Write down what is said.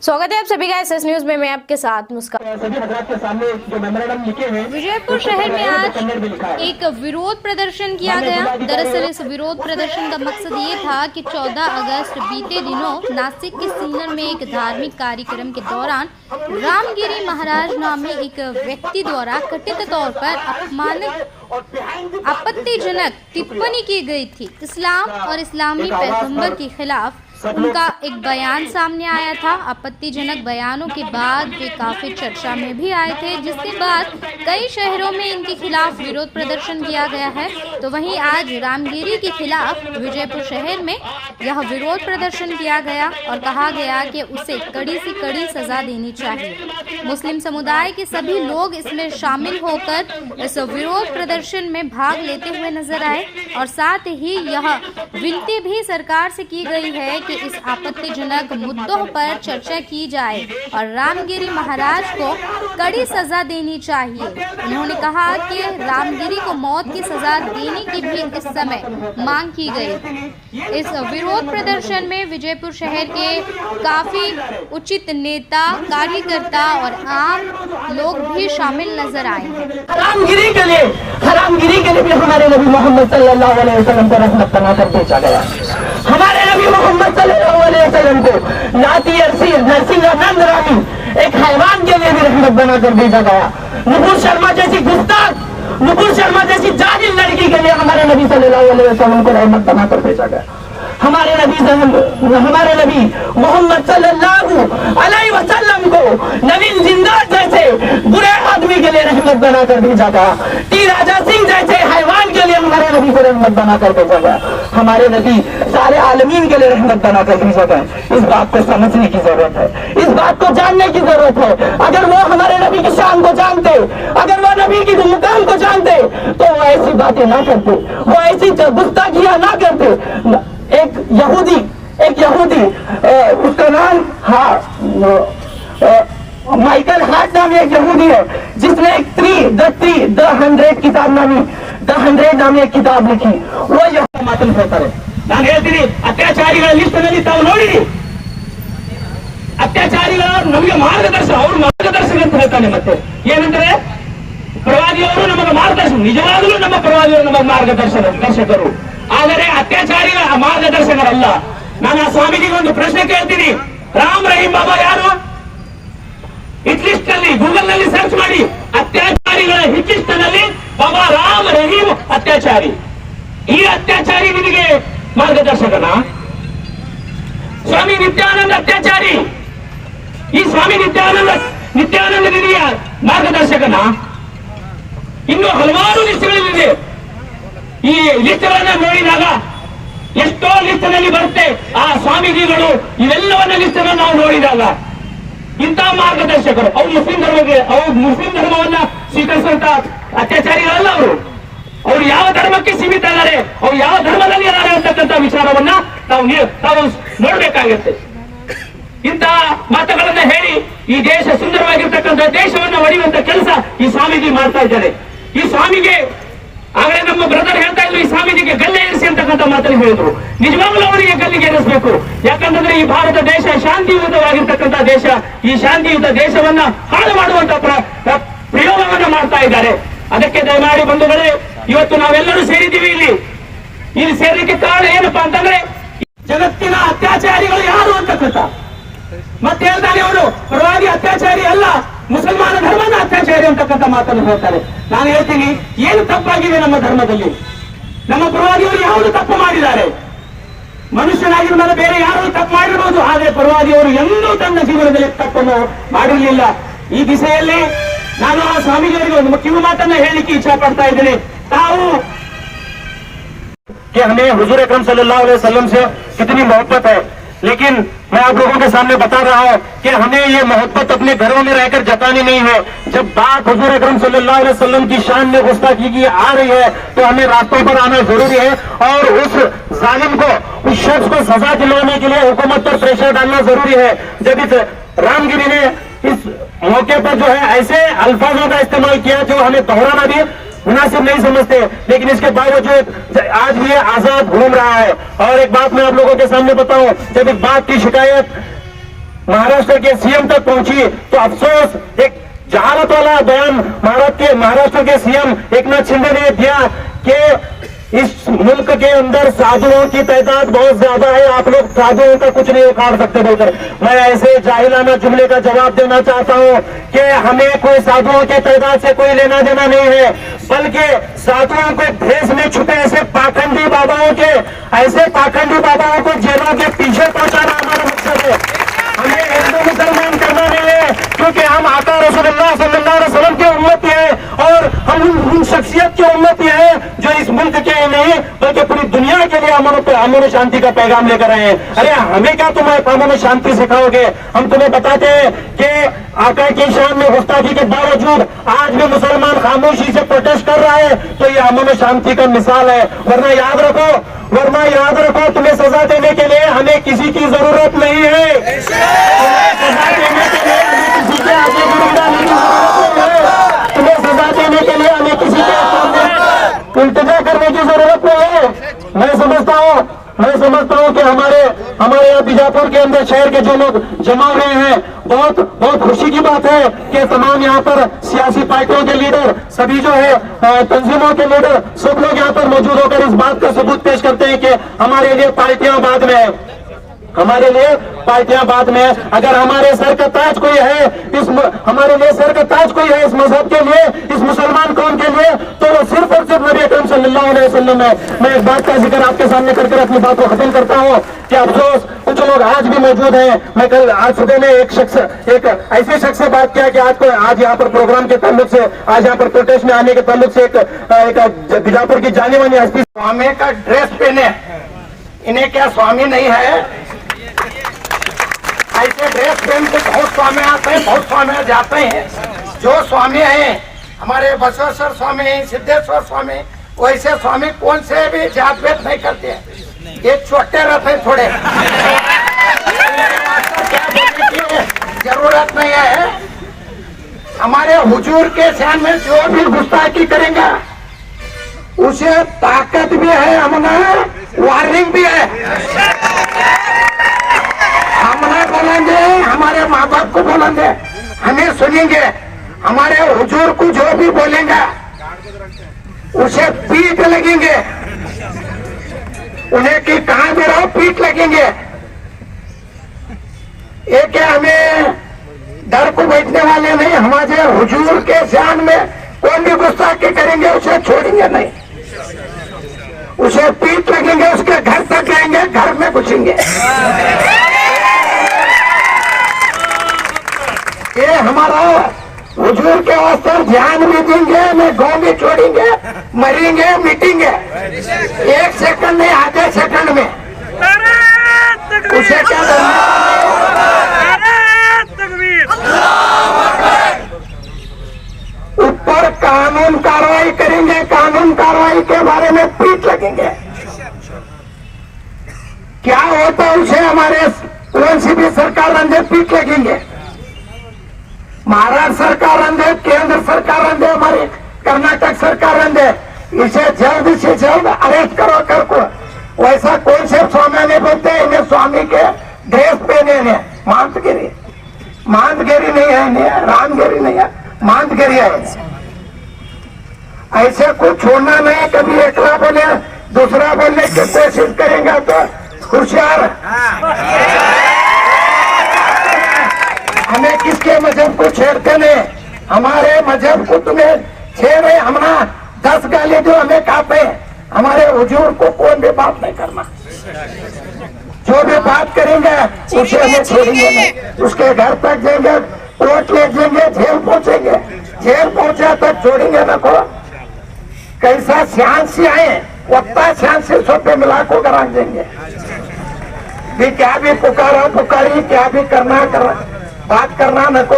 स्वागत है आप सभी का एसएस न्यूज में। मैं आपके साथ मुस्कान। सभी हजरात के सामने जो मेमोरेंडम लिखे हैं, विजयपुर शहर में आज एक विरोध प्रदर्शन किया गया। दरअसल इस विरोध प्रदर्शन का मकसद ये था कि 14 अगस्त बीते दिनों नासिक के सीनर में एक धार्मिक कार्यक्रम के दौरान रामगिरी महाराज नामी एक व्यक्ति द्वारा कथित तौर पर आपत्तिजनक टिप्पणी की गई थी। इस्लाम और इस्लामी पैगंबर के खिलाफ उनका एक बयान सामने आया था। आपत्तिजनक बयानों के बाद वे काफी चर्चा में भी आए थे, जिसके बाद कई शहरों में इनके खिलाफ विरोध प्रदर्शन किया गया है। तो वहीं आज रामगिरी के खिलाफ विजयपुर शहर में यह विरोध प्रदर्शन किया गया और कहा गया कि उसे कड़ी से कड़ी सजा देनी चाहिए। मुस्लिम समुदाय के सभी लोग इसमें शामिल होकर इस विरोध प्रदर्शन में भाग लेते हुए नजर आए और साथ ही यह विनती भी सरकार से की गई है कि इस आपत्तिजनक मुद्दों पर चर्चा की जाए और रामगिरी महाराज को कड़ी सजा देनी चाहिए। उन्होंने कहा कि रामगिरी को मौत की सजा देने की भी इस समय मांग की गई। इस विरोध प्रदर्शन में विजयपुर शहर के काफी उचित नेता, कार्यकर्ता और आम लोग भी शामिल नजर आए हैं। हरामगिरी के लिए भी हमारे नबी मोहम्मद सल्लल्लाहु अलैहि वसल्लम को रहमत बनाकर भेजा गया। हमारे नबी मोहम्मद सल्लल्लाहु अलैहि वसल्लम को नाती नंद रामी एक हैवान के लिए भी रहमत बनाकर भेजा गया। नुपुर शर्मा जैसी जाहिल लड़की के लिए हमारे नबी सल्लल्लाहु अलैहि वसल्लम को रहमत बनाकर भेजा गया। हमारे नबी मोहम्मद सल्लल्लाहु अलैहि वसल्लम को नवीन जिंदाल जैसे बुरे आदमी के लिए रहमत बनाकर भेजा गया। टी राजा सिंह जैसे हैवान के लिए हमारे नबी को रहमत बनाकर भेजा गया। हमारे नबी सारे आलमीन के लिए रहमत बनाकर भेजा गया। इस बात को समझने की जरूरत है, इस बात को जानने की जरूरत है। अगर वो हमारे नबी की शान को जानते, अगर वो नबी की मुकाम को जानते, तो वो ऐसी बातें ना करते, वो ऐसी गुस्ताखियां ना करते। एक यहूदी उसका नाम माइकल हार्ट नाम एक यहूदी है, जिसने एक द 100 नामी एक किताब लिखी। वो यह मातम ಹೇಳ್ತಾರೆ, ನಾನು ಹೇಳ್ತೀನಿ ಅತ್ಯಾಚಾರಿಗಳ ಲಿಸ್ಟ್ ನಲ್ಲಿ ತಾವು ನೋಡಿರಿ, ಅತ್ಯಾಚಾರಿಗಳ ನಮಗೆ ಮಾರ್ಗದರ್ಶನ, ಅವರು ಮಾರ್ಗದರ್ಶನ ಅಂತ ಹೇಳ್ತಾನೆ. ಮತ್ತೆ ಏನಂದ್ರೆ ಪ್ರವಾದಿಯವರು ನಮಗೆ ಮಾರ್ಗದರ್ಶನ, ನಿಜವಾಗಲೂ ನಮ್ಮ ಪ್ರವಾದಿಯವರು ನಮ್ಮ ಮಾರ್ಗದರ್ಶಕರು, ಆದರೆ ಅತ್ಯಾಚಾರಿಗಳ ಮಾರ್ಗದರ್ಶಕರಲ್ಲ. ನಾನು ಆ ಸ್ವಾಮೀಜಿಗೆ ಒಂದು ಪ್ರಶ್ನೆ ಕೇಳ್ತೀನಿ, ರಾಮ್ ರಹೀಂ ಬಾಬಾ ಯಾರು? ಹಿಟ್ ಲಿಸ್ಟ್ ನಲ್ಲಿ ಗೂಗಲ್ ನಲ್ಲಿ ಸರ್ಚ್ ಮಾಡಿ, ಅತ್ಯಾಚಾರಿಗಳ ಹಿಟ್ ಲಿಸ್ಟ್ ನಲ್ಲಿ ಬಾಬಾ ರಾಮ್ ರಹೀಂ ಅತ್ಯಾಚಾರಿ. ಈ ಅತ್ಯಾಚಾರಿ ನಿಮಗೆ ಮಾರ್ಗದರ್ಶಕನ? ಸ್ವಾಮಿ ನಿತ್ಯಾನಂದ ಅತ್ಯಾಚಾರಿ, ಈ ಸ್ವಾಮಿ ನಿತ್ಯಾನಂದ ನಿಧಿಯ ಮಾರ್ಗದರ್ಶಕನ? ಇನ್ನು ಹಲವಾರು ಲಿಸ್ಟ್ಗಳಿದೆ. ಈ ಲಿಸ್ಟ್ಗಳನ್ನ ನೋಡಿದಾಗ ಎಷ್ಟೋ ಲಿಸ್ಟ್ ನಲ್ಲಿ ಬರುತ್ತೆ ಆ ಸ್ವಾಮೀಜಿಗಳು. ಇವೆಲ್ಲವನ್ನ ಲಿಸ್ಟ್ ನಾವು ನೋಡಿದಾಗ ಇಂಥ ಮಾರ್ಗದರ್ಶಕರು ಅವ್ರು ಮುಸ್ಲಿಂ ಧರ್ಮವನ್ನ ಸ್ವೀಕರಿಸುವಂತ ಅತ್ಯಾಚಾರಿಗಳಲ್ಲ. ಅವರು ಯಾವ ಧರ್ಮಕ್ಕೆ ಸೀಮಿತ ಇದ್ದಾರೆ, ಅವ್ರು ಯಾವ ಧರ್ಮದಲ್ಲಿ ಇದ್ದಾರೆ ಅಂತಕ್ಕಂಥ ವಿಚಾರವನ್ನ ತಾವು ನೋಡ್ಬೇಕಾಗತ್ತೆ. ಇಂತಹ ಮಾತುಗಳನ್ನ ಹೇಳಿ ಈ ದೇಶ ಸುಂದರವಾಗಿರ್ತಕ್ಕಂಥ ದೇಶವನ್ನ ಒಡೆಯುವಂತ ಕೆಲಸ ಈ ಸ್ವಾಮೀಜಿ ಮಾಡ್ತಾ ಇದ್ದಾರೆ. ಈ ಸ್ವಾಮಿಗೆ ಆಗಲೇ ನಮ್ಮ ಬ್ರದರ್ ಹೇಳ್ತಾ ಇದ್ರು, ಈ ಸ್ವಾಮೀಜಿಗೆ ಗಲ್ಲೆ ಏರಿಸಿ ಅಂತಕ್ಕಂಥ ಮಾತನ್ನು ಹೇಳಿದ್ರು. ನಿಜವಾಗ್ಲೂ ಅವರಿಗೆ ಗಲ್ಲಿಗೆ ಏರಿಸಬೇಕು. ಯಾಕಂತಂದ್ರೆ ಈ ಭಾರತ ದೇಶ ಶಾಂತಿಯುತವಾಗಿರ್ತಕ್ಕಂಥ ದೇಶ. ಈ ಶಾಂತಿಯುತ ದೇಶವನ್ನ ಹಾಳು ಮಾಡುವಂತ ಪ್ರಯೋಗವನ್ನ ಮಾಡ್ತಾ ಇದ್ದಾರೆ. ಅದಕ್ಕೆ ದಯಮಾಡಿ ಬಂಧುಗಳೇ, ಇವತ್ತು ನಾವೆಲ್ಲರೂ ಸೇರಿದ್ದೀವಿ. ಇಲ್ಲಿ ಸೇರಲಿಕ್ಕೆ ಕಾರಣ ಏನಪ್ಪಾ ಅಂತಂದ್ರೆ ಜಗತ್ತಿನ ಅತ್ಯಾಚಾರಿಗಳು ಯಾರು ಅಂತಕ್ಕಂಥ. ಮತ್ತೆ ಹೇಳ್ತಾನೆ ಅವರು ಪ್ರವಾದಿ ಅತ್ಯಾಚಾರಿ ಅಲ್ಲ, ಮುಸಲ್ಮಾನ ಧರ್ಮದ ಅತ್ಯಾಚಾರಿ ಅಂತಕ್ಕಂಥ ಮಾತನ್ನು ಹೇಳ್ತಾರೆ. ನಾನು ಹೇಳ್ತೀನಿ, ಏನು ತಪ್ಪಾಗಿದೆ ನಮ್ಮ ಧರ್ಮದಲ್ಲಿ? ನಮ್ಮ ಪ್ರವಾದಿಯವರು ಯಾವುದು ತಪ್ಪು ಮಾಡಿದ್ದಾರೆ? ಮನುಷ್ಯನಾಗಿರುವ ಮೇಲೆ ಬೇರೆ ಯಾರು ತಪ್ಪು ಮಾಡಿರಬಹುದು, ಆದರೆ ಪ್ರವಾದಿಯವರು ಎಂದೂ ತನ್ನ ಜೀವನದಲ್ಲಿ ತಪ್ಪನ್ನು ಮಾಡಿರಲಿಲ್ಲ. ಈ ದಿಸೆಯಲ್ಲಿ ನಾನು ಆ ಸ್ವಾಮೀಜಿಯವರಿಗೆ ಒಂದು ಕಿವಿ ಮಾತನ್ನ ಹೇಳಲಿಕ್ಕೆ ಇಚ್ಛಾ ಪಡ್ತಾ ಇದ್ದೇನೆ. ತಾವು कि हमें हुजूर अकरम सल्लल्लाहु अलैहि वसल्लम से कितनी मोहब्बत है, लेकिन मैं आप लोगों के सामने बता रहा हूं कि हमें ये मोहब्बत अपने घरों में रहकर जतानी नहीं है। जब बात हुजूर अकरम सल्लल्लाहु अलैहि वसल्लम की शान में गुस्ताखी की आ रही है तो हमें रास्तों पर आना जरूरी है और उस जालिम को, उस शख्स को सजा दिलाने के लिए हुकूमत पर प्रेशर डालना जरूरी है। जब इस रामगिरी ने इस मौके पर जो है ऐसे अल्फाजों का इस्तेमाल किया जो हमें दोहराना भी मुनासिब नहीं समझते, लेकिन इसके बावजूद आज भी आजाद घूम रहा है। और एक बात मैं आप लोगों के सामने बताऊं, जब इस बात की शिकायत महाराष्ट्र के सीएम तक पहुंची, तो अफसोस एक जहालत वाला बयान महाराष्ट्र के सीएम एकनाथ शिंदे ने दिया कि इस मुल्क के अंदर साधुओं की तादाद बहुत ज्यादा है, आप लोग साधुओं का कुछ नहीं उखाड़ सकते बोलकर। मैं ऐसे जाहिलाना जुमले का जवाब देना चाहता हूं कि हमें कोई साधुओं की तादाद से कोई लेना देना नहीं है, बल्कि साधुओं को भेष में छुपे ऐसे पाखंडी बाबाओं को जेलों के पीछे पहुंचाना हमारा मकसद है। हमें हिंदू मुसलमान करना नहीं है, क्योंकि हम आका रसूलुल्लाह सल्लल्लाहु अलैहि वसल्लम के उम्मती हैं और हम उन शख्सियत की उम्मती हैं जो इस मुल्क के नहीं बल्कि पूरी दुनिया के लिए अमन शांति का पैगाम लेकर आए हैं। अरे हमें क्या तुम अमन शांति सिखाओगे? हम तुम्हें बताते हैं कि आका की शान में गुस्ताखी के बावजूद आज भी मुसलमान खामोशी से प्रोटेस्ट कर रहा है, तो ये अमन शांति का मिसाल है। वरना याद रखो तुम्हें सजा देने के लिए हमें किसी की जरूरत नहीं है। सजा देने के लिए हमें किसी के आगे गिरना नहीं है। तुम्हें सजा देने के लिए हमें किसी के सामने इल्तिजा करने की जरूरत नहीं है। मैं समझता हूँ कि हमारे यहाँ बीजापुर के अंदर शहर के जो लोग जमा हुए हैं, बहुत खुशी की बात है कि तमाम यहाँ पर सियासी पार्टियों के लीडर, सभी जो है तंजीमों के लीडर, सब लोग यहाँ पर मौजूद होकर इस बात का सबूत पेश करते हैं कि हमारे लिए पार्टियां बाद में है। अगर हमारे सर का ताज कोई है हमारे लिए सर का ताज कोई है इस मजहब के लिए, इस मुसलमान कौम के लिए, तो वो सिर्फ और सिर्फ नबी अकरम सल्लल्लाहु अलैहि वसल्लम है। मैं इस बात का जिक्र आपके सामने करके अपनी बात को खत्म करता हूँ कि अफसोस कुछ लोग आज भी मौजूद हैं। मैं आज सुबह में एक ऐसे शख्स से बात किया कि आज यहाँ पर प्रोग्राम के ताल्लुक से, आज यहाँ पर प्रोटेस्ट में आने के ताल्लुक से एक बीजापुर की जानी मानी हस्ती स्वामी का ड्रेस पहने, इन्हें क्या स्वामी नहीं है? ऐसे ड्रेस पहन के बहुत स्वामी आते हैं, बहुत स्वामी जाते हैं। जो स्वामी हैं हमारे बसवेश्वर स्वामी, सिद्धेश्वर स्वामी, वैसे स्वामी कौन से भी जात भेद नहीं करते हैं। ये छोटे रहते हैं थोड़े, क्या बोलने की जरूरत नहीं है। हमारे हुजूर के शान में जो भी गुस्ताखी करेंगे उसे ताकत भी है, हमने वार्निंग भी है। हमने बोलेंगे, हमारे माँ बाप को बोलेंगे, हमें सुनेंगे। हमारे हुजूर को जो भी बोलेंगे उसे पीठ लगेंगे, उन्हें कि कहाँ भी रहो पीठ लगेंगे। एक हमें डर को बैठने वाले नहीं, हमारे हुजूर के शान में कोई भी गुस्ताखी करेंगे उसे छोड़ेंगे नहीं, उसे पीठ लगेंगे, उसके घर तक जाएंगे, घर में घुसेंगे। ये हमारा हुजूर के वास्ते ध्यान भी देंगे, मैं गाँव भी छोड़ेंगे, मरेंगे मिटेंगे, एक सेकंड नहीं आधे सेकंड में। उसे क्या ऊपर कानून कार्रवाई करेंगे, कानून कार्रवाई के बारे में पीठ लगेंगे। क्या होता है उसे हमारे कौन सी भी सरकार रंधे पीठ लगेंगे। महाराष्ट्र सरकार रंधे, केंद्र सरकार रंधे, हमारी कर्नाटक सरकार रंधे, इसे जल्द से जल्द अरेस्ट करो कर को। वैसा कौन से स्वामी नहीं बोलते, इन्हें स्वामी के ड्रेस पहने मांदगिरी नहीं है, इन्हें रामगिरी नहीं है, मांदगिरी है। ऐसे कुछ छोड़ना नहीं, कभी एकला बोले दूसरा बोलने की कोशिश करेंगे तो होशियार। हमें किसके मजहब को छेड़ते नहीं, हमारे मजहब को तुम्हें छेड़े, हमारा 10 गाली जो हमें कापे, हमारे हुजूर को कोई भी बात नहीं करना। जो भी बात करेंगे उसे हमें छोड़ेंगे नहीं, उसके घर तक जाएंगे, कोर्ट ले जाएंगे, जेल पहुंचेंगे, जेल पहुंचे तक छोड़ेंगे न को। कैसा श्यान से आए उतना श्यान से सोपे मिला को करा देंगे। भी क्या भी पुकारा पुकारी, क्या भी करना बात करना न को।